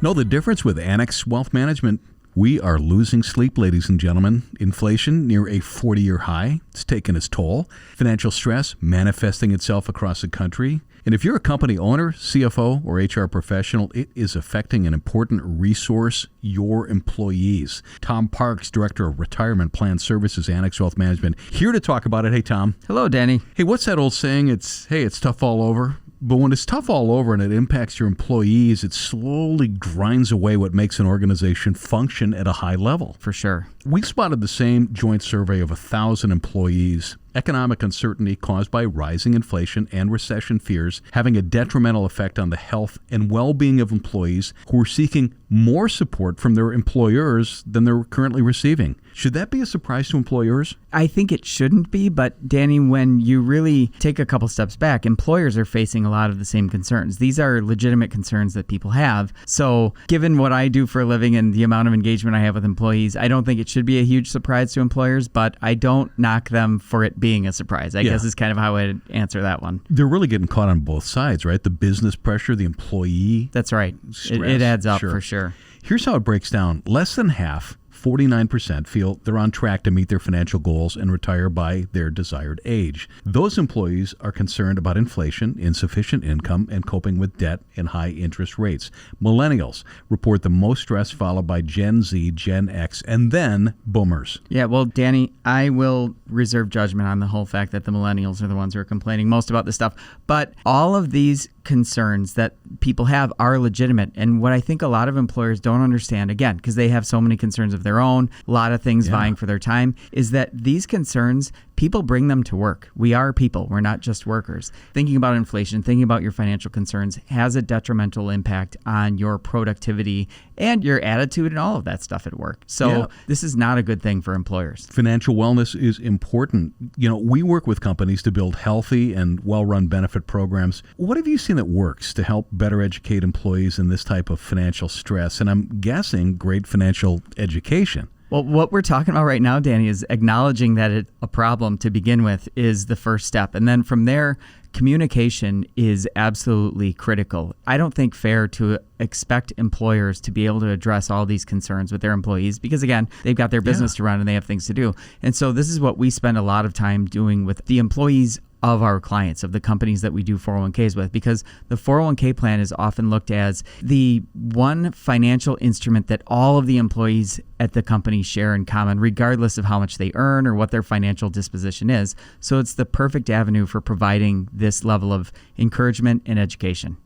Know the difference with Annex Wealth Management? We are losing sleep, ladies and gentlemen. Inflation near a 40-year high. It's taken its toll. Financial stress manifesting itself across the country. And if you're a company owner, CFO, or HR professional, it is affecting an important resource, your employees. Tom Parks, Director of Retirement Plan Services, Annex Wealth Management, here to talk about it. Hey, Tom. Hello, Danny. Hey, what's that old saying? It's tough all over. But when it's tough all over and it impacts your employees, it slowly grinds away what makes an organization function at a high level. For sure. We spotted the same joint survey of 1,000 employees. Economic uncertainty caused by rising inflation and recession fears having a detrimental effect on the health and well-being of employees who are seeking more support from their employers than they're currently receiving. Should that be a surprise to employers? I think it shouldn't be, but Danny, when you really take a couple steps back, employers are facing a lot of the same concerns. These are legitimate concerns that people have. So given what I do for a living and the amount of engagement I have with employees, I don't think it should be a huge surprise to employers, but I don't knock them for it being a surprise. I guess is kind of how I'd answer that one. They're really getting caught on both sides, right? The business pressure, the employee. That's right. It adds up for sure. Here's how it breaks down. Less than half, 49%, feel they're on track to meet their financial goals and retire by their desired age. Those employees are concerned about inflation, insufficient income, and coping with debt and high interest rates. Millennials report the most stress, followed by Gen Z, Gen X, and then boomers. Yeah, well, Danny, I will reserve judgment on the whole fact that the millennials are the ones who are complaining most about this stuff. But all of these concerns that people have are legitimate. And what I think a lot of employers don't understand, again, because they have so many concerns of their own, a lot of things vying for their time, is that these concerns, people bring them to work. We are people. We're not just workers. Thinking about inflation, thinking about your financial concerns has a detrimental impact on your productivity and your attitude and all of that stuff at work. So this is not a good thing for employers. Financial wellness is important. You know, we work with companies to build healthy and well-run benefit programs. What have you seen that works to help better educate employees in this type of financial stress? And I'm guessing great financial education. Well, what we're talking about right now, Danny, is acknowledging that a problem to begin with is the first step. And then from there, communication is absolutely critical. I don't think fair to expect employers to be able to address all these concerns with their employees because, again, they've got their business to run and they have things to do. And so this is what we spend a lot of time doing with the employees of our clients, of the companies that we do 401ks with, because the 401k plan is often looked as the one financial instrument that all of the employees at the company share in common, regardless of how much they earn or what their financial disposition is. So it's the perfect avenue for providing this level of encouragement and education.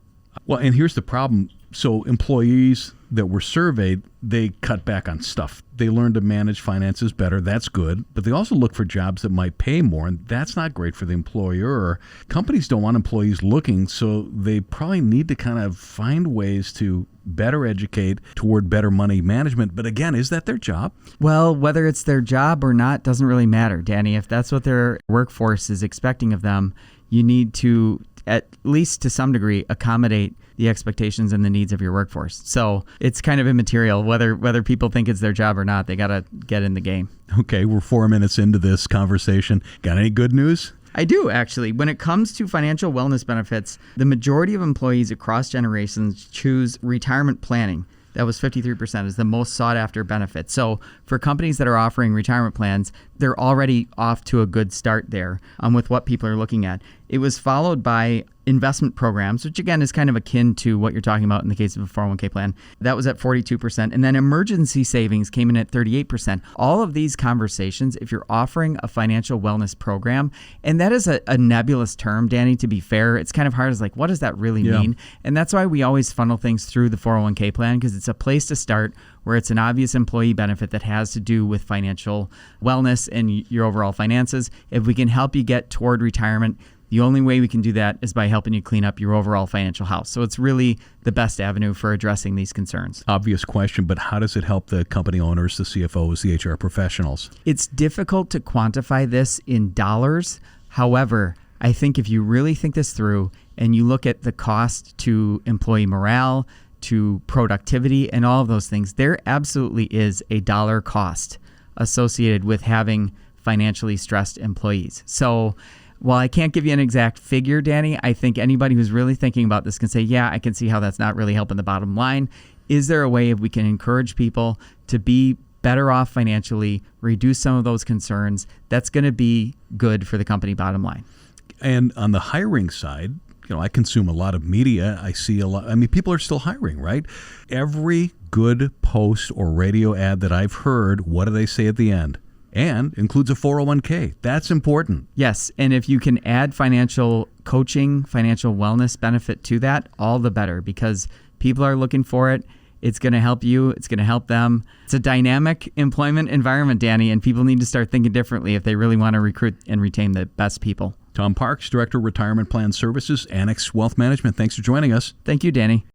Well, and here's the problem. So employees that were surveyed, they cut back on stuff. They learn to manage finances better. That's good. But they also look for jobs that might pay more, and that's not great for the employer. Companies don't want employees looking, so they probably need to kind of find ways to better educate toward better money management. But again, is that their job? Well, whether it's their job or not doesn't really matter, Danny. If that's what their workforce is expecting of them, you need to, at least to some degree, accommodate the expectations and the needs of your workforce. So it's kind of immaterial whether people think it's their job or not. They got to get in the game. Okay, we're 4 minutes into this conversation. Got any good news? I do, actually. When it comes to financial wellness benefits, the majority of employees across generations choose retirement planning. That was 53% is the most sought after benefit. So for companies that are offering retirement plans, they're already off to a good start there with what people are looking at. It was followed by investment programs, which again is kind of akin to what you're talking about in the case of a 401k plan. That was at 42%. And then emergency savings came in at 38%. All of these conversations, if you're offering a financial wellness program, and that is a nebulous term, Danny, to be fair, it's kind of hard. It's like, what does that really mean? And that's why we always funnel things through the 401k plan, because it's a place to start where it's an obvious employee benefit that has to do with financial wellness and your overall finances. If we can help you get toward retirement, the only way we can do that is by helping you clean up your overall financial house. So it's really the best avenue for addressing these concerns. Obvious question, but how does it help the company owners, the CFOs, the HR professionals? It's difficult to quantify this in dollars. However, I think if you really think this through and you look at the cost to employee morale, to productivity, and all of those things, there absolutely is a dollar cost associated with having financially stressed employees. So while I can't give you an exact figure, Danny, I think anybody who's really thinking about this can say, yeah, I can see how that's not really helping the bottom line. is there a way if we can encourage people to be better off financially, reduce some of those concerns, that's going to be good for the company bottom line. And on the hiring side, I consume a lot of media. I see a lot. People are still hiring, right? Every good post or radio ad that I've heard, what do they say at the end? And includes a 401k. That's important. Yes. And if you can add financial coaching, financial wellness benefit to that, all the better, because people are looking for it. It's going to help you. It's going to help them. It's a dynamic employment environment, Danny, and people need to start thinking differently if they really want to recruit and retain the best people. Tom Parks, Director of Retirement Plan Services, Annex Wealth Management. Thanks for joining us. Thank you, Danny.